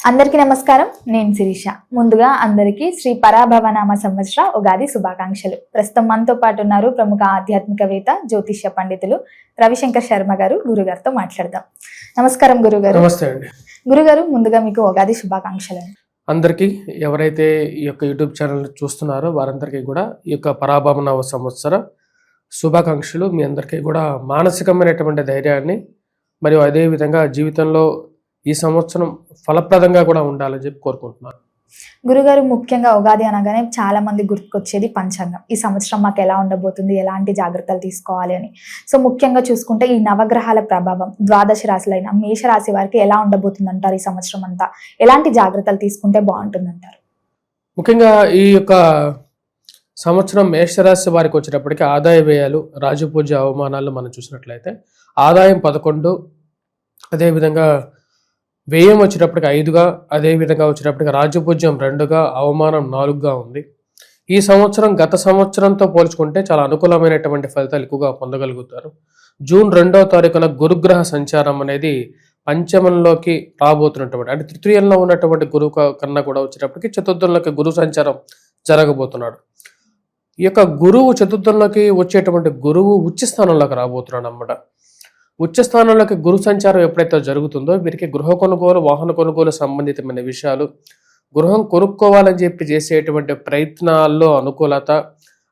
అందరికీ నమస్కారం. నేను శిరీష. ముందుగా అందరికీ శ్రీ పరాభవనామ సంవత్సర ఉగాది శుభాకాంక్షలు. ప్రస్తుతం మనతో పాటు ఉన్నారు ప్రముఖ ఆధ్యాత్మికవేత్త, జ్యోతిష్య పండితులు రవిశంకర్ శర్మ గారు. గురుగారితో మాట్లాడదాం. నమస్కారం గురుగారు. నమస్తే అండి. గురుగారు, ముందుగా మీకు ఉగాది శుభాకాంక్షలు. అందరికీ, ఎవరైతే ఈ యొక్క యూట్యూబ్ ఛానల్ చూస్తున్నారో వారందరికీ కూడా ఈ యొక్క పరాభవనామ సంవత్సర శుభాకాంక్షలు. మీ అందరికీ కూడా మానసికమైనటువంటి ధైర్యాన్ని మరియు అదేవిధంగా జీవితంలో ఈ సంవత్సరం ఫలప్రదంగా కూడా ఉండాలని చెప్పి కోరుకుంటున్నాను. గురుగారు, ముఖ్యంగా ఉగాది అనగానే చాలా మంది గుర్తుకొచ్చేది పంచాంగం. ఈ సంవత్సరం మాకు ఎలా ఉండబోతుంది, ఎలాంటి జాగ్రత్తలు తీసుకోవాలి అని. సో ముఖ్యంగా చూసుకుంటే ఈ నవగ్రహాల ప్రభావం ద్వాదశ రాశులైన మేషరాశి వారికి ఎలా ఉండబోతుంది అంటారు? ఈ సంవత్సరం అంతా ఎలాంటి జాగ్రత్తలు తీసుకుంటే బాగుంటుంది అంటారు? ముఖ్యంగా ఈ యొక్క సంవత్సరం మేషరాశి వారికి వచ్చేటప్పటికి ఆదాయ వ్యయాలు, రాజపూజ్య అవమానాలు మనం చూసినట్లయితే ఆదాయం 11, అదేవిధంగా వ్యయం వచ్చేటప్పటికి 5గా, అదేవిధంగా వచ్చేటప్పటికి రాజపూజ్యం 2గా, అవమానం 4గా ఉంది. ఈ సంవత్సరం గత సంవత్సరంతో పోల్చుకుంటే చాలా అనుకూలమైనటువంటి ఫలితాలు ఎక్కువగా పొందగలుగుతారు. జూన్ 2వ తారీఖున గురుగ్రహ సంచారం అనేది పంచమంలోకి రాబోతున్నటువంటి, అంటే తృతీయంలో ఉన్నటువంటి గురువు కన్నా కూడా వచ్చేటప్పటికి చతుర్థంలోకి గురు సంచారం జరగబోతున్నాడు. ఈ యొక్క గురువు చతుర్థంలోకి వచ్చేటువంటి గురువు ఉచ్చ స్థానంలోకి రాబోతున్నాడు అన్నమాట. ఉచ్చ స్థానంలోకి గురు సంచారం ఎప్పుడైతే జరుగుతుందో వీరికి గృహ కొనుగోలు, వాహన కొనుగోలు సంబంధితమైన విషయాలు, గృహం కొనుక్కోవాలని చెప్పి చేసేటువంటి ప్రయత్నాల్లో అనుకూలత,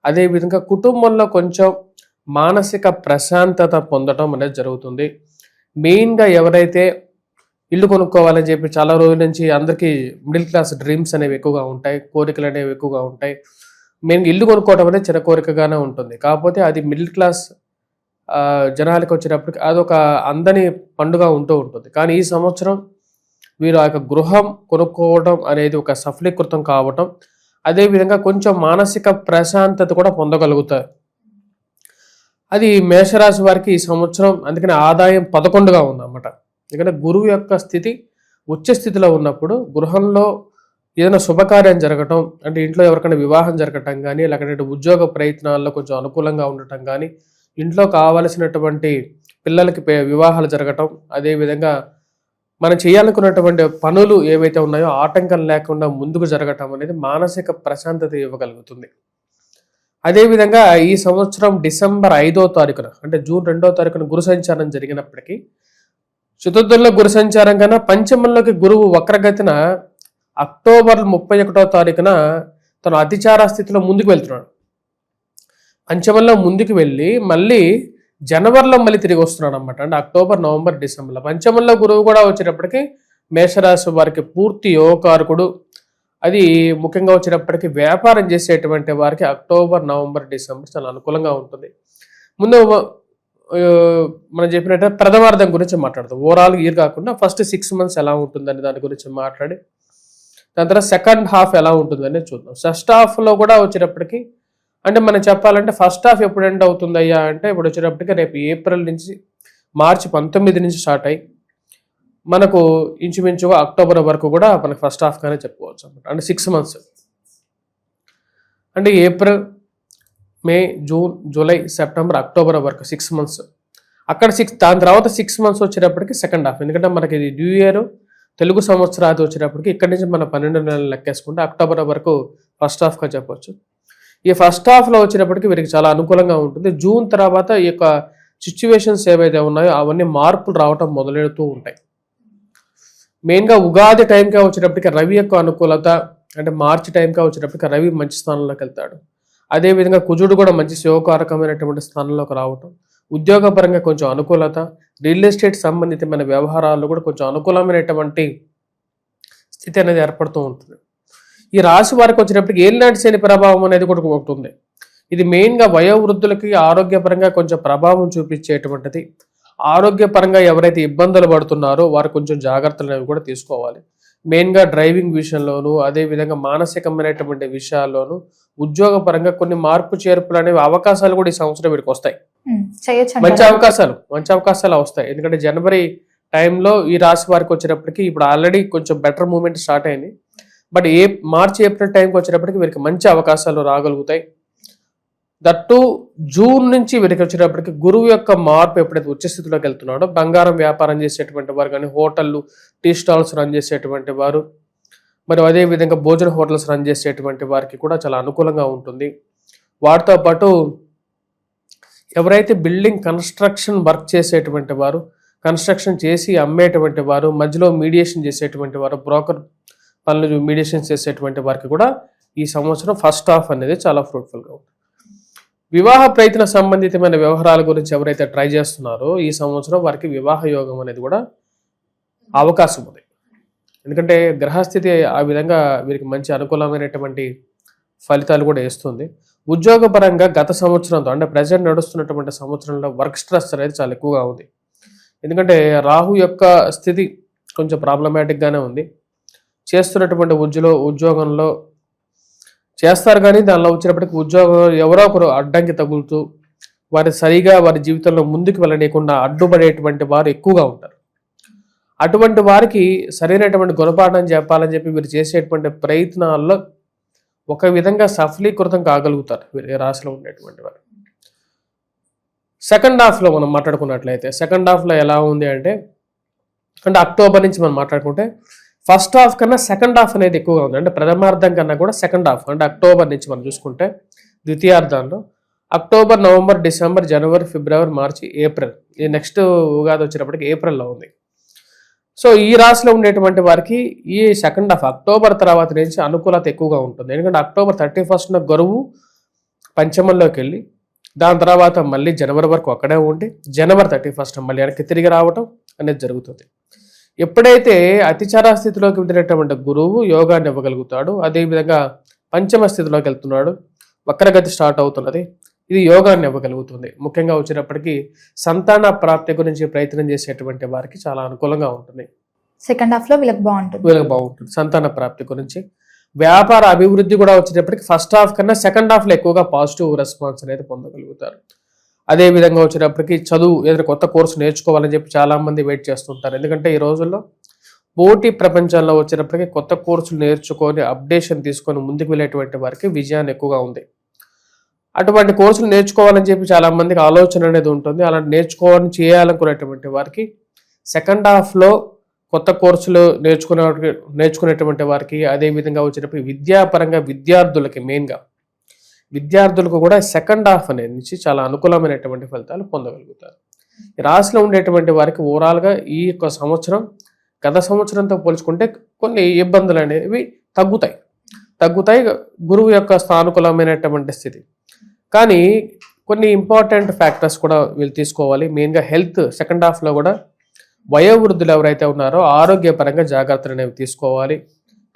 అదేవిధంగా కుటుంబంలో కొంచెం మానసిక ప్రశాంతత పొందడం అనేది జరుగుతుంది. మెయిన్గా ఎవరైతే ఇల్లు కొనుక్కోవాలని చెప్పి చాలా రోజుల నుంచి అందరికీ మిడిల్ క్లాస్ డ్రీమ్స్ అనేవి ఎక్కువగా ఉంటాయి, కోరికలు అనేవి ఎక్కువగా ఉంటాయి. మెయిన్గా ఇల్లు కొనుక్కోవడం అనేది చిన్న కోరికగానే ఉంటుంది. కాకపోతే అది మిడిల్ క్లాస్ జనాలకు వచ్చేటప్పటికి అదొక అందని పండుగ ఉంటూ ఉంటుంది. కానీ ఈ సంవత్సరం వీరు ఆ యొక్క గృహం కొనుక్కోవడం అనేది ఒక సఫలీకృతం కావటం, అదేవిధంగా కొంచెం మానసిక ప్రశాంతత కూడా పొందగలుగుతారు. అది మేషరాశి వారికి ఈ సంవత్సరం అందుకని ఆదాయం 11గా ఉందన్నమాట. ఎందుకంటే గురువు యొక్క స్థితి ఉచ్చ స్థితిలో ఉన్నప్పుడు గృహంలో ఏదైనా శుభకార్యం జరగటం, అంటే ఇంట్లో ఎవరికైనా వివాహం జరగటం కానీ, లేకపోతే ఉద్యోగ ప్రయత్నాల్లో కొంచెం అనుకూలంగా ఉండటం కానీ, ఇంట్లో కావలసినటువంటి పిల్లలకి వివాహాలు జరగటం, అదేవిధంగా మనం చేయాలనుకున్నటువంటి పనులు ఏవైతే ఉన్నాయో ఆటంకం లేకుండా ముందుకు జరగటం అనేది మానసిక ప్రశాంతత ఇవ్వగలుగుతుంది. అదేవిధంగా ఈ సంవత్సరం డిసెంబర్ 5వ తారీఖున, అంటే జూన్ 2వ తారీఖున గురు సంచారం జరిగినప్పటికీ చతుర్థంలో గురు సంచారం కన్నా పంచమంలోకి గురువు వక్రగతిన అక్టోబర్ 31వ తారీఖున తను అతిచార స్థితిలో ముందుకు వెళ్తున్నాడు. పంచమంలో ముందుకు వెళ్ళి మళ్ళీ జనవరిలో మళ్ళీ తిరిగి వస్తున్నాడు అనమాట. అంటే అక్టోబర్, నవంబర్, డిసెంబర్లో పంచమంలో గురువు కూడా వచ్చేటప్పటికి మేషరాశి వారికి పూర్తి యోగకారకుడు. అది ముఖ్యంగా వచ్చేటప్పటికి వ్యాపారం చేసేటువంటి వారికి అక్టోబర్, నవంబర్, డిసెంబర్ చాలా అనుకూలంగా ఉంటుంది. ముందు మనం చెప్పినట్టు ప్రథమార్థం గురించి మాట్లాడతాం. ఓవరాల్ ఇయర్ కాకుండా ఫస్ట్ 6 months ఎలా ఉంటుందని దాని గురించి మాట్లాడి దాని తర్వాత సెకండ్ హాఫ్ ఎలా ఉంటుందని చూద్దాం. ఫస్ట్ హాఫ్లో కూడా వచ్చేటప్పటికి, అంటే మనం చెప్పాలంటే ఫస్ట్ హాఫ్ ఎప్పుడు ఎండ్ అవుతుంది అయ్యా అంటే ఇప్పుడు వచ్చేటప్పటికి రేపు ఏప్రిల్ నుంచి మార్చి 19 నుంచి స్టార్ట్ అయ్యి మనకు ఇంచుమించుగా అక్టోబర్ వరకు కూడా మనకు ఫస్ట్ హాఫ్ కానీ చెప్పుకోవచ్చు అనమాట. అంటే 6 months, అంటే ఏప్రిల్, మే, జూన్, జూలై, సెప్టెంబర్, అక్టోబర్ వరకు 6 months. అక్కడ దాని తర్వాత 6 months వచ్చేటప్పటికి సెకండ్ హాఫ్. ఎందుకంటే మనకి న్యూ ఇయర్ తెలుగు సంవత్సరాది వచ్చేటప్పటికి ఇక్కడి నుంచి మనం 12 నెలలు లెక్కేసుకుంటే అక్టోబర్ వరకు ఫస్ట్ హాఫ్గా చెప్పవచ్చు. ఈ ఫస్ట్ హాఫ్లో వచ్చేటప్పటికి వీరికి చాలా అనుకూలంగా ఉంటుంది. జూన్ తర్వాత ఈ యొక్క సిచ్యువేషన్స్ ఏవైతే ఉన్నాయో అవన్నీ మార్పులు రావటం మొదలెడుతూ ఉంటాయి. మెయిన్గా ఉగాది టైంగా వచ్చేటప్పటికి రవి యొక్క అనుకూలత, అంటే మార్చి టైంగా వచ్చేటప్పటికి రవి మంచి స్థానంలోకి వెళ్తాడు. అదేవిధంగా కుజుడు కూడా మంచి శివకారకమైనటువంటి స్థానంలోకి రావటం, ఉద్యోగపరంగా కొంచెం అనుకూలత, రియల్ ఎస్టేట్ సంబంధితమైన వ్యవహారాల్లో కూడా కొంచెం అనుకూలమైనటువంటి స్థితి అనేది ఏర్పడుతూ ఉంటుంది. ఈ రాశి వారికి వచ్చినప్పటికీ ఏలినాటి శని ప్రభావం అనేది కూడా ఒకటి ఉంది. ఇది మెయిన్గా వయోవృద్ధులకి ఆరోగ్యపరంగా కొంచెం ప్రభావం చూపించేటువంటిది. ఆరోగ్యపరంగా ఎవరైతే ఇబ్బందులు పడుతున్నారో వారు కొంచెం జాగ్రత్తలు అనేవి కూడా తీసుకోవాలి. మెయిన్గా డ్రైవింగ్ విషయంలోనూ, అదేవిధంగా మానసికమైనటువంటి విషయాల్లోనూ, ఉద్యోగపరంగా కొన్ని మార్పు చేర్పులు అనేవి అవకాశాలు కూడా ఈ సంవత్సరం వీరికి వస్తాయి. మంచి అవకాశాలు వస్తాయి. ఎందుకంటే జనవరి టైంలో ఈ రాశి వారికి వచ్చేటప్పటికి ఇప్పుడు ఆల్రెడీ కొంచెం బెటర్ మూమెంట్ స్టార్ట్ అయింది. బట్ మార్చి, ఏప్రిల్ టైంకి వచ్చేటప్పటికి వీరికి మంచి అవకాశాలు రాగలుగుతాయి. దట్టు జూన్ నుంచి వీరికి వచ్చేటప్పటికి గురువు యొక్క మార్పు ఎప్పుడైతే ఉచ్చ స్థితిలోకి వెళ్తున్నాడో బంగారం వ్యాపారం చేసేటువంటి వారు కానీ, హోటళ్ళు, టీ స్టాల్స్ రన్ చేసేటువంటి వారు, మరి అదేవిధంగా భోజన హోటల్స్ రన్ చేసేటువంటి వారికి కూడా చాలా అనుకూలంగా ఉంటుంది. వాటితో పాటు ఎవరైతే బిల్డింగ్ కన్స్ట్రక్షన్ వర్క్ చేసేటువంటి వారు, కన్స్ట్రక్షన్ చేసి అమ్మేటువంటి వారు, మధ్యలో మీడియేషన్ చేసేటువంటి వారు, బ్రోకర్ పనులు మీడియేషన్ చేసేటువంటి వారికి కూడా ఈ సంవత్సరం ఫస్ట్ హాఫ్ అనేది చాలా ఫ్రూట్ఫుల్గా ఉంటుంది. వివాహ ప్రయత్న సంబంధితమైన వ్యవహారాల గురించి ఎవరైతే ట్రై చేస్తున్నారో ఈ సంవత్సరం వారికి వివాహ యోగం అనేది కూడా అవకాశం ఉంది. ఎందుకంటే గ్రహస్థితి ఆ విధంగా వీరికి మంచి అనుకూలమైనటువంటి ఫలితాలు కూడా ఇస్తుంది. ఉద్యోగపరంగా గత సంవత్సరంతో అంటే ప్రజెంట్ నడుస్తున్నటువంటి సంవత్సరంలో వర్క్ స్ట్రెస్ అనేది చాలా ఎక్కువగా ఉంది. ఎందుకంటే రాహు యొక్క స్థితి కొంచెం ప్రాబ్లమాటిక్గానే ఉంది. చేస్తున్నటువంటి ఉద్యోగంలో చేస్తారు కానీ దానిలో వచ్చినప్పటికీ ఉద్యోగం ఎవరో ఒకరు అడ్డంకి తగులుతూ వారి సరిగా వారి జీవితంలో ముందుకు వెళ్ళనీయకుండా అడ్డుపడేటువంటి వారు ఎక్కువగా ఉంటారు. అటువంటి వారికి సరైనటువంటి గుణపాఠం చెప్పాలని చెప్పి వీరు చేసేటువంటి ప్రయత్నాల్లో ఒక విధంగా సఫలీకృతం కాగలుగుతారు వీరి రాశిలో ఉండేటువంటి వారు. సెకండ్ హాఫ్లో మనం మాట్లాడుకున్నట్లయితే సెకండ్ హాఫ్లో ఎలా ఉంది అంటే అక్టోబర్ నుంచి మనం మాట్లాడుకుంటే ఫస్ట్ హాఫ్ కన్నా సెకండ్ హాఫ్ అనేది ఎక్కువగా ఉంది. అంటే ప్రథమార్థం కన్నా కూడా సెకండ్ హాఫ్ అంటే అక్టోబర్ నుంచి మనం చూసుకుంటే ద్వితీయార్థంలో అక్టోబర్, నవంబర్, డిసెంబర్, జనవరి, ఫిబ్రవరి, మార్చి, ఏప్రిల్, ఈ నెక్స్ట్ ఉగాది వచ్చినప్పటికి ఏప్రిల్లో ఉంది. సో ఈ రాశిలో ఉండేటువంటి వారికి ఈ సెకండ్ హాఫ్ అక్టోబర్ తర్వాత నుంచి అనుకూలత ఎక్కువగా ఉంటుంది. ఎందుకంటే అక్టోబర్ 31న గురువు పంచమంలోకి వెళ్ళి దాని తర్వాత మళ్ళీ జనవరి వరకు అక్కడే ఉండి జనవరి 31న మళ్ళీ వెనక్కి తిరిగి రావటం అనేది జరుగుతుంది. ఎప్పుడైతే అతిచార స్థితిలోకి వెళ్ళినటువంటి గురువు యోగాన్ని ఇవ్వగలుగుతాడు, అదేవిధంగా పంచమ స్థితిలోకి వెళ్తున్నాడు, వక్రగతి స్టార్ట్ అవుతున్నది, ఇది యోగాన్ని ఇవ్వగలుగుతుంది. ముఖ్యంగా వచ్చినప్పటికీ సంతాన ప్రాప్తి గురించి ప్రయత్నం చేసేటువంటి వారికి చాలా అనుకూలంగా ఉంటుంది. సెకండ్ హాఫ్ లో వీళ్ళకి బాగుంటుంది సంతాన ప్రాప్తి గురించి. వ్యాపార అభివృద్ధి కూడా వచ్చేటప్పటికి ఫస్ట్ హాఫ్ కన్నా సెకండ్ హాఫ్లో ఎక్కువగా పాజిటివ్ రెస్పాన్స్ అనేది పొందగలుగుతారు. అదే విధంగా వచ్చేటప్పటికి చదువు ఏదైనా కొత్త కోర్సు నేర్చుకోవాలని చెప్పి చాలా మంది వెయిట్ చేస్తుంటారు. ఎందుకంటే ఈ రోజుల్లో పోటీ ప్రపంచంలో వచ్చేటప్పటికి కొత్త కోర్సులు నేర్చుకొని అప్డేషన్ తీసుకొని ముందుకు వెళ్ళేటువంటి వారికి విజయాన్ని ఎక్కువగా ఉంది. అటువంటి కోర్సులు నేర్చుకోవాలని చెప్పి చాలా మందికి ఆలోచన అనేది ఉంటుంది. అలాంటి చేయాలనుకునేటువంటి వారికి సెకండ్ హాఫ్లో కొత్త కోర్సులు నేర్చుకునేటువంటి వారికి, అదేవిధంగా వచ్చేటప్పుడు విద్యాపరంగా విద్యార్థులకి మెయిన్గా విద్యార్థులకు కూడా సెకండ్ హాఫ్ అనేది నుంచి చాలా అనుకూలమైనటువంటి ఫలితాలు పొందగలుగుతారు. ఈ రాశిలో ఉండేటువంటి వారికి ఓవరాల్గా ఈ యొక్క సంవత్సరం గత సంవత్సరంతో పోల్చుకుంటే కొన్ని ఇబ్బందులు అనేవి తగ్గుతాయి గురువు యొక్క స్థానుకూలమైనటువంటి స్థితి. కానీ కొన్ని ఇంపార్టెంట్ ఫ్యాక్టర్స్ కూడా వీళ్ళు తీసుకోవాలి. మెయిన్గా హెల్త్ సెకండ్ హాఫ్లో కూడా వయోవృద్ధులు ఎవరైతే ఉన్నారో ఆరోగ్యపరంగా జాగ్రత్తలు అనేవి తీసుకోవాలి.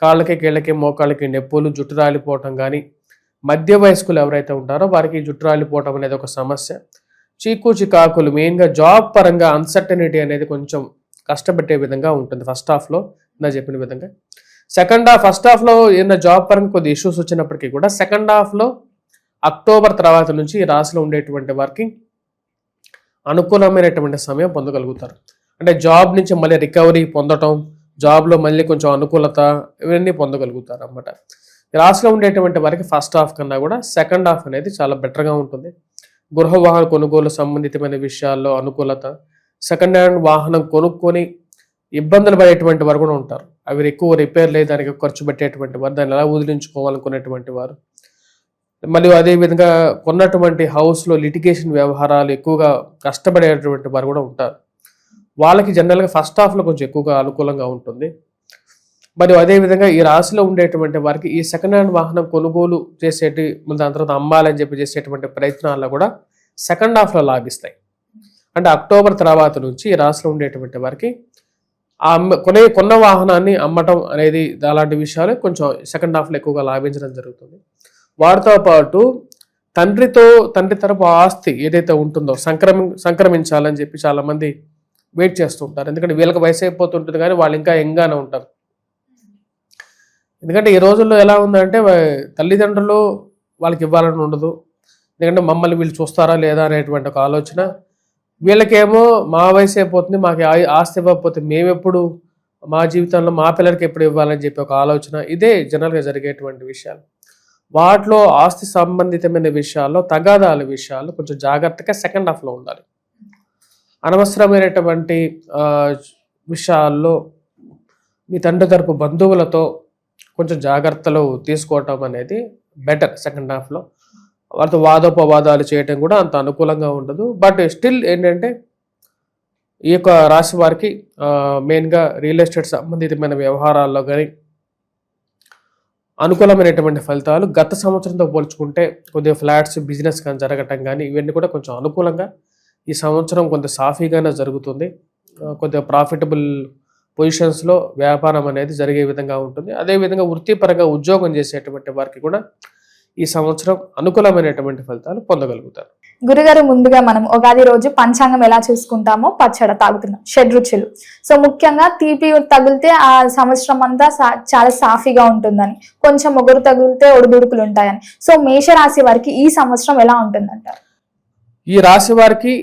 కాళ్ళకి, కీళ్ళకి, మోకాళ్ళకి నొప్పులు, జుట్టు రాలిపోవటం కానీ, మధ్య వయస్కులు ఎవరైతే ఉంటారో వారికి జుట్టు రాలిపోవటం అనేది ఒక సమస్య. చికాకులు మెయిన్గా జాబ్ పరంగా అన్సర్టనిటీ అనేది కొంచెం కష్టపెట్టే విధంగా ఉంటుంది ఫస్ట్ హాఫ్లో నా చెప్పిన విధంగా. ఫస్ట్ హాఫ్లో ఏదైనా జాబ్ పరంగా కొద్ది ఇష్యూస్ వచ్చినప్పటికీ కూడా సెకండ్ హాఫ్లో అక్టోబర్ తర్వాత నుంచి ఈ రాశిలో ఉండేటువంటి వారికి అనుకూలమైనటువంటి సమయం పొందగలుగుతారు. అంటే జాబ్ నుంచి మళ్ళీ రికవరీ పొందటం, జాబ్లో మళ్ళీ కొంచెం అనుకూలత, ఇవన్నీ పొందగలుగుతారు అన్నమాట. రాశిలో ఉండేటువంటి వారికి ఫస్ట్ హాఫ్ కన్నా కూడా సెకండ్ హాఫ్ అనేది చాలా బెటర్గా ఉంటుంది. గృహ వాహన కొనుగోలు సంబంధితమైన విషయాల్లో అనుకూలత, సెకండ్ హ్యాండ్ వాహనం కొనుక్కొని ఇబ్బందులు పడేటువంటి వారు కూడా ఉంటారు. అవి ఎక్కువ రిపేర్ లేదు, దానికి ఖర్చు పెట్టేటువంటి వారు, దాన్ని ఎలా వదిలించుకోవాలనుకునేటువంటి వారు, మరియు అదేవిధంగా కొన్నటువంటి హౌస్లో లిటిగేషన్ వ్యవహారాలు ఎక్కువగా కష్టపడేటువంటి వారు కూడా ఉంటారు. వాళ్ళకి జనరల్గా ఫస్ట్ హాఫ్లో కొంచెం ఎక్కువగా అనుకూలంగా ఉంటుంది. మరియు అదేవిధంగా ఈ రాశిలో ఉండేటువంటి వారికి ఈ సెకండ్ హ్యాండ్ వాహనం కొనుగోలు చేసేటి, దాని తర్వాత అమ్మాలని చెప్పి చేసేటువంటి ప్రయత్నాల్లో కూడా సెకండ్ హాఫ్లో లాభిస్తాయి. అంటే అక్టోబర్ తర్వాత నుంచి ఈ రాశిలో ఉండేటువంటి వారికి కొన్న వాహనాన్ని అమ్మటం అనేది అలాంటి విషయాలు కొంచెం సెకండ్ హాఫ్లో ఎక్కువగా లాభించడం జరుగుతుంది. వాటితో పాటు తండ్రి తరపు ఆస్తి ఏదైతే ఉంటుందో సంక్రమించాలని చెప్పి చాలామంది వెయిట్ చేస్తూ ఉంటారు. ఎందుకంటే వీళ్ళకి వయసు అయిపోతుంటుంది కానీ వాళ్ళు ఇంకా యంగానే ఉంటారు. ఎందుకంటే ఈ రోజుల్లో ఎలా ఉందంటే తల్లిదండ్రులు వాళ్ళకి ఇవ్వాలని ఉండదు. ఎందుకంటే మమ్మల్ని వీళ్ళు చూస్తారా లేదా అనేటువంటి ఒక ఆలోచన. వీళ్ళకేమో మా వయసు అయిపోతుంది, మాకు ఆస్తి ఇవ్వకపోతే మేమెప్పుడు మా జీవితంలో మా పిల్లలకి ఎప్పుడు ఇవ్వాలని చెప్పి ఒక ఆలోచన. ఇదే జనరల్గా జరిగేటువంటి విషయాలు. వాటిలో ఆస్తి సంబంధితమైన విషయాల్లో తగాదాల విషయాల్లో కొంచెం జాగ్రత్తగా సెకండ్ హాఫ్లో ఉండాలి. అనవసరమైనటువంటి ఆ, విషయాల్లో మీ తండ్రి తరపు బంధువులతో కొంచెం జాగ్రత్తలు తీసుకోవటం అనేది బెటర్. సెకండ్ హాఫ్లో వాళ్ళతో వాదోపవాదాలు చేయటం కూడా అంత అనుకూలంగా ఉండదు. బట్ స్టిల్ ఏంటంటే ఈ యొక్క రాశి వారికి మెయిన్గా రియల్ ఎస్టేట్ సంబంధితమైన వ్యవహారాల్లో కానీ అనుకూలమైనటువంటి ఫలితాలు గత సంవత్సరంతో పోల్చుకుంటే కొద్దిగా ఫ్లాట్స్ బిజినెస్ కానీ జరగటం కానీ ఇవన్నీ కూడా కొంచెం అనుకూలంగా ఈ సంవత్సరం కొంత సాఫీగానే జరుగుతుంది. కొద్దిగా ప్రాఫిటబుల్ పొజిషన్స్లో వ్యాపారం అనేది జరిగే విధంగా ఉంటుంది. అదేవిధంగా వృత్తిపరంగా ఉద్యోగం చేసేటువంటి వారికి కూడా ఈ సంవత్సరం అనుకూలమైనటువంటి ఫలితాలు పొందగలుగుతారు. గురుగారు, ముందుగా మనం ఉగాది రోజు పంచాంగం ఎలా చూసుకుంటామో పచ్చడి తాగుతున్నాం, షడ్రుచులు. సో ముఖ్యంగా తీపి తగిలితే ఆ సంవత్సరం అంతా చాలా సాఫీగా ఉంటుందని, కొంచెం ఒగరు తగిలితే ఒడిదుడుకులు ఉంటాయని. సో మేషరాశి వారికి ఈ సంవత్సరం ఎలా ఉంటుందంటారు? ఈ రాశి వారికి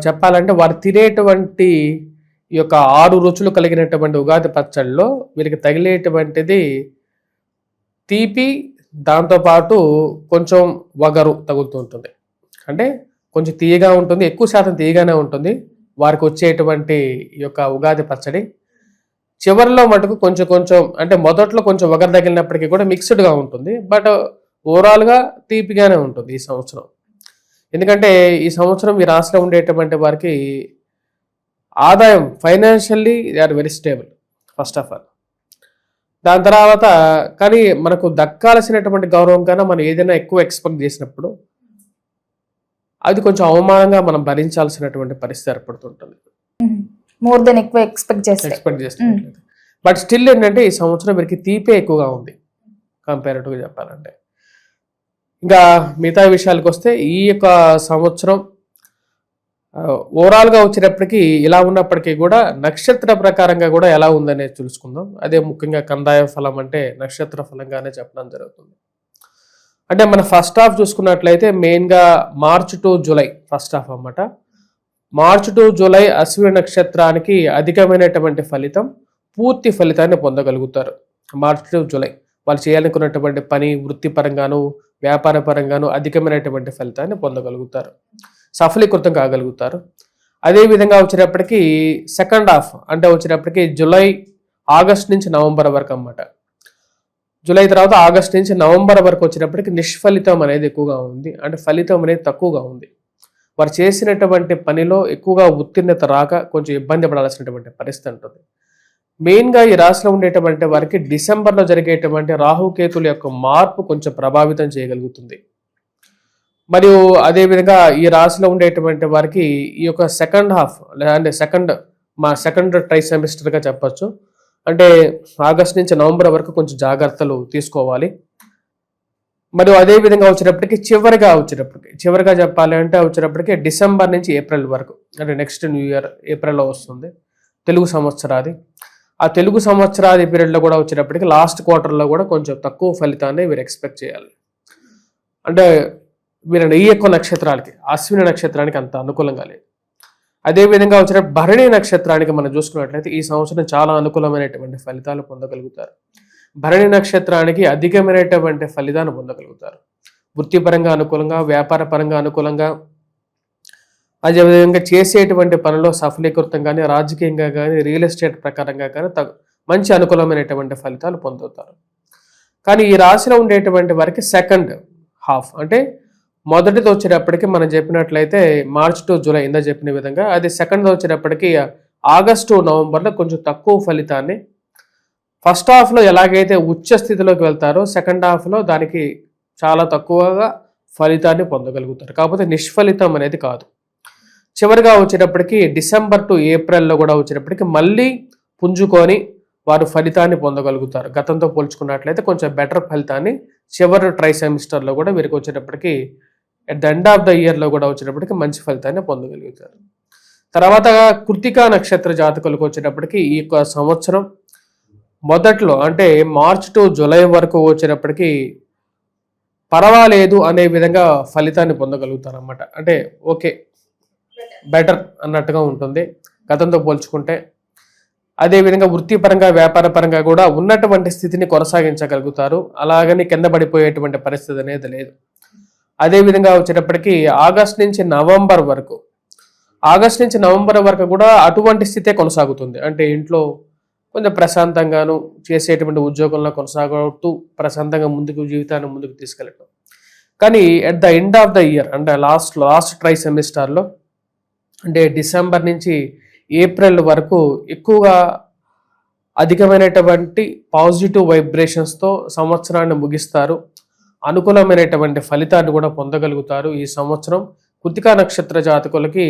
చెప్పాలంటే వారు తినేటువంటి ఈ యొక్క 6 రుచులు కలిగినటువంటి ఉగాది పచ్చడిలో వీరికి తగిలేటువంటిది తీపి, దాంతోపాటు కొంచెం వగరు తగులుతూ ఉంటుంది. అంటే కొంచెం తీయగా ఉంటుంది, ఎక్కువ శాతం తీయగానే ఉంటుంది వారికి వచ్చేటువంటి ఈ యొక్క ఉగాది పచ్చడి. చివరిలో మటుకు కొంచెం కొంచెం అంటే మొదట్లో కొంచెం వగరు తగిలినప్పటికీ కూడా మిక్స్డ్గా ఉంటుంది. బట్ ఓవరాల్గా తీపిగానే ఉంటుంది ఈ సంవత్సరం. ఎందుకంటే ఈ సంవత్సరం ఈ రాశిలో ఉండేటువంటి వారికి ఆదాయం financially they are very stable first of all. దాని తర్వాత కానీ మనకు దక్కాల్సినటువంటి గౌరవం కన్నా మనం ఏదైనా ఎక్కువ ఎక్స్పెక్ట్ చేసినప్పుడు అది కొంచెం అవమానంగా మనం భరించాల్సినటువంటి పరిస్థితి ఏర్పడుతుంటుంది. మోర్ దెన్ ఎక్కువ ఎక్స్పెక్ట్ చేస్తున్నట్లయితే. బట్ స్టిల్ ఏంటంటే ఈ సంవత్సరం వీరికి తీపే ఎక్కువగా ఉంది కంపారిటివ్గా చెప్పాలంటే. ఇంకా మిగతా విషయాలకు వస్తే ఈ యొక్క సంవత్సరం ఓవరాల్గా వచ్చేటప్పటికి ఇలా ఉన్నప్పటికీ కూడా నక్షత్ర ప్రకారంగా కూడా ఎలా ఉందనేది తెలుసుకుందాం. అదే ముఖ్యంగా కందాయ ఫలం అంటే నక్షత్ర ఫలంగానే చెప్పడం జరుగుతుంది. అంటే మన ఫస్ట్ హాఫ్ చూసుకున్నట్లయితే మెయిన్గా March to July first half అన్నమాట. మార్చ్ టు జూలై అశ్విని నక్షత్రానికి అధికమైనటువంటి ఫలితం, పూర్తి ఫలితాన్ని పొందగలుగుతారు. మార్చ్ టు జూలై వాళ్ళు చేయాలనుకున్నటువంటి పని వృత్తిపరంగాను వ్యాపార పరంగాను అధికమైనటువంటి ఫలితాన్ని పొందగలుగుతారు, సఫలీకృతం కాగలుగుతారు. అదేవిధంగా వచ్చేటప్పటికి సెకండ్ హాఫ్ అంటే వచ్చేటప్పటికి ఆగస్ట్ నుంచి నవంబర్ వరకు అన్నమాట. జూలై తర్వాత ఆగస్ట్ నుంచి నవంబర్ వరకు వచ్చేటప్పటికి నిష్ఫలితం అనేది ఎక్కువగా ఉంది, అంటే ఫలితం అనేది తక్కువగా ఉంది. వారు చేసినటువంటి పనిలో ఎక్కువగా ఉత్తీర్ణత రాక కొంచెం ఇబ్బంది పడాల్సినటువంటి పరిస్థితి ఉంటుంది. మెయిన్గా ఈ రాశిలో ఉండేటువంటి వారికి డిసెంబర్లో జరిగేటువంటి రాహుకేతుల యొక్క మార్పు కొంచెం ప్రభావితం చేయగలుగుతుంది. మరియు అదేవిధంగా ఈ రాశిలో ఉండేటువంటి వారికి ఈ యొక్క సెకండ్ హాఫ్ అంటే సెకండ్ ట్రై సెమిస్టర్గా చెప్పచ్చు. అంటే ఆగస్ట్ నుంచి నవంబర్ వరకు కొంచెం జాగ్రత్తలు తీసుకోవాలి. మరియు అదేవిధంగా వచ్చేటప్పటికి చివరిగా చెప్పాలి అంటే వచ్చేటప్పటికి డిసెంబర్ నుంచి ఏప్రిల్ వరకు, అంటే నెక్స్ట్ న్యూ ఇయర్ ఏప్రిల్లో వస్తుంది తెలుగు సంవత్సరాది. ఆ తెలుగు సంవత్సరాది పీరియడ్లో కూడా వచ్చేటప్పటికి లాస్ట్ క్వార్టర్లో కూడా కొంచెం తక్కువ ఫలితాన్ని వీరు ఎక్స్పెక్ట్ చేయాలి. అంటే వీరు ఈ ఎక్కువ నక్షత్రాలకి అశ్విని నక్షత్రానికి అంత అనుకూలంగా లేదు. అదేవిధంగా వచ్చిన భరణి నక్షత్రానికి మనం చూసుకున్నట్లయితే ఈ సంవత్సరం చాలా అనుకూలమైనటువంటి ఫలితాలు పొందగలుగుతారు. భరణి నక్షత్రానికి అధికమైనటువంటి ఫలితాన్ని పొందగలుగుతారు. వృత్తిపరంగా అనుకూలంగా, వ్యాపార పరంగా అనుకూలంగా, అదేవిధంగా చేసేటువంటి పనిలో సఫలీకృతం కానీ, రాజకీయంగా కానీ, రియల్ ఎస్టేట్ ప్రకారంగా కానీ మంచి అనుకూలమైనటువంటి ఫలితాలు పొందుతారు. కానీ ఈ రాశిలో ఉండేటువంటి వారికి సెకండ్ హాఫ్ అంటే మొదటిది వచ్చేటప్పటికి మనం చెప్పినట్లయితే మార్చ్ టు జూలై ఇందా చెప్పిన విధంగా, అది సెకండ్ వచ్చేటప్పటికి ఆగస్టు నవంబర్లో కొంచెం తక్కువ ఫలితాన్ని, ఫస్ట్ హాఫ్లో ఎలాగైతే ఉచ్చ స్థితిలోకి వెళ్తారో సెకండ్ హాఫ్లో దానికి చాలా తక్కువగా ఫలితాన్ని పొందగలుగుతారు. కాకపోతే నిష్ఫలితం అనేది కాదు. చివరిగా వచ్చేటప్పటికి డిసెంబర్ టు ఏప్రిల్లో కూడా వచ్చేటప్పటికి మళ్ళీ పుంజుకొని వారు ఫలితాన్ని పొందగలుగుతారు. గతంతో పోల్చుకున్నట్లయితే కొంచెం బెటర్ ఫలితాన్ని చివరి ట్రై సెమిస్టర్లో కూడా వీరికి వచ్చేటప్పటికి at the end of the ఇయర్లో కూడా వచ్చేటప్పటికి మంచి ఫలితాన్ని పొందగలుగుతారు. తర్వాత కృతికా నక్షత్ర జాతకులకు వచ్చేటప్పటికి ఈ యొక్క సంవత్సరం మొదట్లో అంటే మార్చ్ టు జూలై వరకు వచ్చేటప్పటికి పర్వాలేదు అనే విధంగా ఫలితాన్ని పొందగలుగుతారు అన్నమాట. అంటే ఓకే బెటర్ అన్నట్టుగా ఉంటుంది గతంతో పోల్చుకుంటే. అదేవిధంగా వృత్తిపరంగా వ్యాపారపరంగా కూడా ఉన్నటువంటి స్థితిని కొనసాగించగలుగుతారు. అలాగని కింద పడిపోయేటువంటి పరిస్థితి అనేది లేదు. అదేవిధంగా వచ్చేటప్పటికి ఆగస్ట్ నుంచి నవంబర్ వరకు కూడా అటువంటి స్థితే కొనసాగుతుంది. అంటే ఇంట్లో కొంచెం ప్రశాంతంగాను చేసేటువంటి ఉద్యోగంలో కొనసాగుతూ ప్రశాంతంగా జీవితాన్ని ముందుకు తీసుకెళ్ళటం. కానీ at the end of the year అంటే లాస్ట్ ట్రై సెమిస్టర్లో అంటే డిసెంబర్ నుంచి ఏప్రిల్ వరకు ఎక్కువగా అధికమైనటువంటి పాజిటివ్ వైబ్రేషన్స్తో సంవత్సరాన్ని ముగిస్తారు. అనుకూలమైనటువంటి ఫలితాన్ని కూడా పొందగలుగుతారు. ఈ సంవత్సరం కృతికా నక్షత్ర జాతకులకి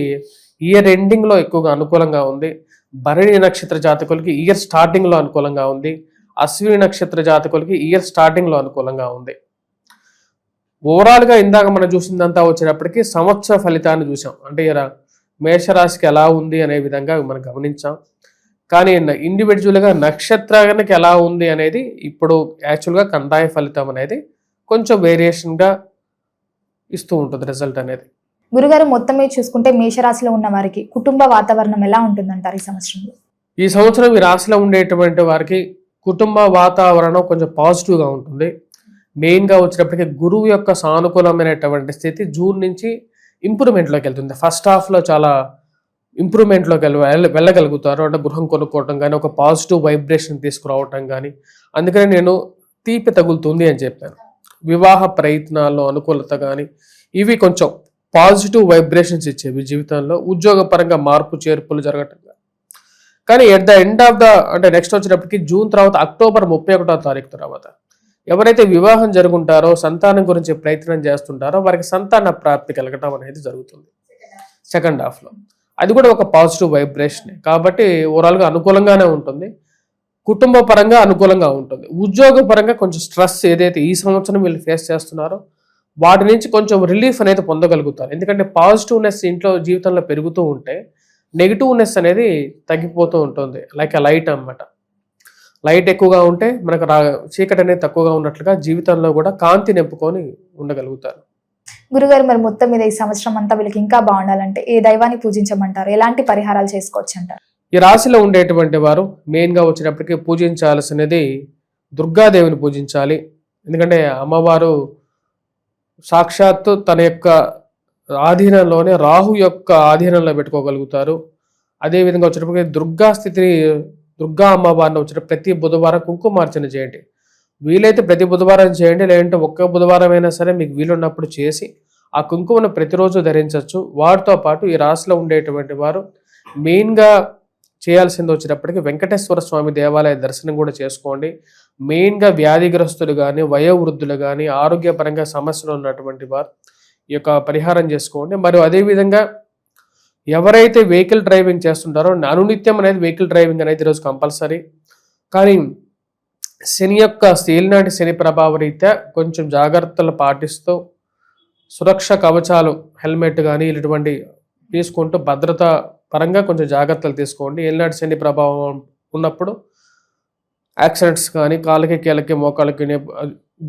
ఇయర్ ఎండింగ్లో ఎక్కువగా అనుకూలంగా ఉంది. భరణి నక్షత్ర జాతకులకి ఇయర్ స్టార్టింగ్లో అనుకూలంగా ఉంది. అశ్విని నక్షత్ర జాతకులకి ఇయర్ స్టార్టింగ్లో అనుకూలంగా ఉంది. ఓవరాల్గా ఇందాక మనం చూసిందంతా వచ్చేటప్పటికి సంవత్సర ఫలితాన్ని చూసాం. అంటే మేషరాశికి ఎలా ఉంది అనే విధంగా మనం గమనించాం. కానీ ఇండివిజువల్గా నక్షత్రానికి ఎలా ఉంది అనేది ఇప్పుడు యాక్చువల్గా కందాయ ఫలితం అనేది కొంచెం వేరియేషన్గా ఇస్తూ ఉంటుంది రిజల్ట్ అనేది. గురుగారు మొత్తం మీద చూసుకుంటే మేషరాశిలో ఉన్న వారికి కుటుంబ వాతావరణం ఎలా ఉంటుందంటారు ఈ సంవత్సరంలో? ఈ సంవత్సరం ఈ రాశిలో ఉండేటువంటి వారికి కుటుంబ వాతావరణం కొంచెం పాజిటివ్గా ఉంటుంది. మెయిన్గా వచ్చేటప్పటికి గురువు యొక్క సానుకూలమైనటువంటి స్థితి జూన్ నుంచి ఇంప్రూవ్మెంట్లోకి వెళ్తుంది. ఫస్ట్ హాఫ్లో చాలా ఇంప్రూవ్మెంట్లోకి వెళ్ళగలుగుతారు. అంటే గృహం కొనుక్కోవటం కానీ ఒక పాజిటివ్ వైబ్రేషన్ తీసుకురావటం కానీ. అందుకని నేను తీపి తగులుతుంది అని చెప్పాను. వివాహ ప్రయత్నాల్లో అనుకూలత కానీ ఇవి కొంచెం పాజిటివ్ వైబ్రేషన్స్ ఇచ్చేవి జీవితంలో. ఉద్యోగపరంగా మార్పు చేర్పులు జరగటం కానీ at the end of the అంటే నెక్స్ట్ వచ్చేటప్పటికి జూన్ తర్వాత అక్టోబర్ 31వ తారీఖు తర్వాత ఎవరైతే వివాహం జరుగుంటారో సంతానం గురించి ప్రయత్నం చేస్తుంటారో వారికి సంతాన ప్రాప్తి కలగటం అనేది జరుగుతుంది సెకండ్ హాఫ్లో. అది కూడా ఒక పాజిటివ్ వైబ్రేషన్ కాబట్టి ఓవరాల్గా అనుకూలంగానే ఉంటుంది. కుటుంబ పరంగా అనుకూలంగా ఉంటుంది. ఉద్యోగ పరంగా కొంచెం స్ట్రెస్ ఏదైతే ఈ సంవత్సరం వీళ్ళు ఫేస్ చేస్తున్నారో వాటి నుంచి కొంచెం రిలీఫ్ అనేది పొందగలుగుతారు. ఎందుకంటే పాజిటివ్నెస్ ఇంట్లో జీవితంలో పెరుగుతూ ఉంటే నెగిటివ్నెస్ అనేది తగ్గిపోతూ ఉంటుంది. లైక్ a లైట్ అన్నమాట. లైట్ ఎక్కువగా ఉంటే మనకు చీకటి అనేది తక్కువగా ఉన్నట్లుగా జీవితంలో కూడా కాంతి నింపుకొని ఉండగలుగుతారు. గురుగారు మరి మొత్తం మీద ఈ సంవత్సరం అంతా వీళ్ళకి ఇంకా బాగుండాలంటే ఏ దైవాన్ని పూజించమంటారు? ఎలాంటి పరిహారాలు చేసుకోవచ్చు అంటారు? ఈ రాశిలో ఉండేటువంటి వారు మెయిన్గా వచ్చినప్పటికీ పూజించాల్సినది దుర్గాదేవిని పూజించాలి. ఎందుకంటే అమ్మవారు సాక్షాత్తు తన యొక్క ఆధీనంలోనే రాహు యొక్క ఆధీనంలో పెట్టుకోగలుగుతారు. అదేవిధంగా వచ్చినప్పటికీ దుర్గా అమ్మవారిని వచ్చిన ప్రతి బుధవారం కుంకుమార్చన చేయండి. వీలైతే ప్రతి బుధవారం చేయండి, లేదంటే ఒక్క బుధవారం అయినా సరే మీకు వీలున్నప్పుడు చేసి ఆ కుంకుమను ప్రతిరోజు ధరించవచ్చు. వాటితో పాటు ఈ రాశిలో ఉండేటువంటి వారు మెయిన్గా చేయాల్సింది వచ్చేటప్పటికి వెంకటేశ్వర స్వామి దేవాలయ దర్శనం కూడా చేసుకోండి. మెయిన్గా వ్యాధిగ్రస్తులు కానీ వయోవృద్ధులు కానీ ఆరోగ్యపరంగా సమస్యలు ఉన్నటువంటి వారు ఈ యొక్క పరిహారం చేసుకోండి. మరియు అదేవిధంగా ఎవరైతే వెహికల్ డ్రైవింగ్ చేస్తుంటారో అనునిత్యం అనేది వెహికల్ డ్రైవింగ్ అనేది ఈరోజు కంపల్సరీ. కానీ శని యొక్క ఏలినాటి శని ప్రభావ రీత్యా కొంచెం జాగ్రత్తలు పాటిస్తూ సురక్ష కవచాలు హెల్మెట్ కానీ ఇటువంటి తీసుకుంటూ భద్రత పరంగా కొంచెం జాగ్రత్తలు తీసుకోండి. ఏలినాటి శని ప్రభావం ఉన్నప్పుడు యాక్సిడెంట్స్ కానీ కాళ్ళకి కీళ్ళకి మోకాళ్ళకి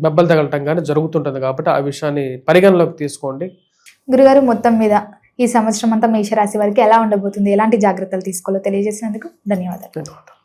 దెబ్బలు తగలటం కానీ జరుగుతుంటుంది కాబట్టి ఆ విషయాన్ని పరిగణలోకి తీసుకోండి. గురుగారు మొత్తం మీద ఈ సంవత్సరం అంతా మేషరాశి వారికి ఎలా ఉండబోతుంది, ఎలాంటి జాగ్రత్తలు తీసుకోవాలో తెలియజేసినందుకు ధన్యవాదాలు.